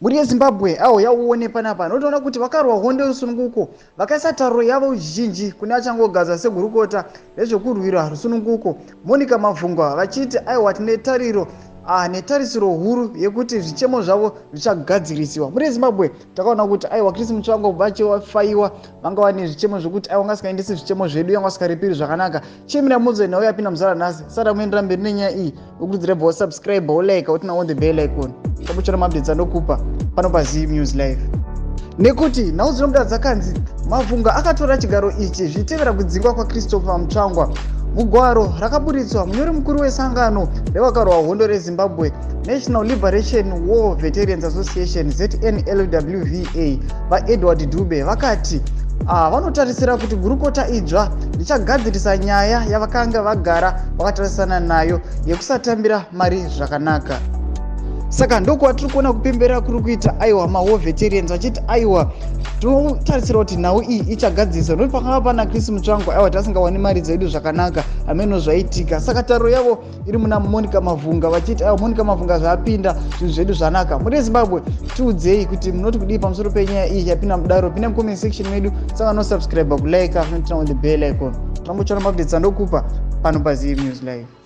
muri yeZimbabwe awo yauone panapa notoona kuti vakarwa hondo rusununguko vakaisa tariro yavo zhinji kune achangogadza segurukota rezvekurwira rusununguko Monica Mavhungwa vachiti aiwa tine tariro netarisiro huru yekuti zvichemo zvavo zvichagadzirisiwa. Muri yeZimbabwe takaona kuti aiwa Chris Mutsvangwa vachifaiwa vanga vane zvichemo zvokuti aiwa ngasingaendesi zvichemo zvedu yanga sikaripiri zvakanaka. Chemira mudzi nawo yapinda muzara nhasi sada muendera mberi nenyaya iyi nokurudzira usubscribe ulike utina on the bell icon tabuchera mabdetsa ndokupa pano paZim News Live. Nekuti nhau dzinobuda dzakanzi Mavhungwa akatora chigaro ichi zvitevera kudzingwa kwaChristopher Mutsvangwa. Mugwaro rakaburitswa munyori mukuru wesangano revakarwa hondo reZimbabwe National Liberation War Veterans Association ZNLWVA vaEdward Dube vakati vanotarisira kuti gurukota idzva richagadzirisa nyaya yavakanga vagara vakatarisana nayo yekusatambira mari zvakanaka. Saka ndokwatiri kuona kupemberera kuri kuita aiwa maWar Veterans vachiti aiwa tinotarisira kuti nhau iyi ichagadzirisa nokuti pakanga pana Chris Mutsvangwa aiwa tasingawani mari dzedu zvakanaka ameno zvaitika. Saka tariro yavo iri muna Monica Mavhungwa vachiti aiwa Monica Mavhungwa zvapinda zvinhu zvedu zvanaka. Muri yeZimbabwe tiudzei kuti munoti kudii pamusoro penyaya iyi yapinda mudaro. Pinda mucomment section medu saka no subscribe kulike notina on the bell icon. Tamuchona mabdetsa ndokupa pano paZim News Live.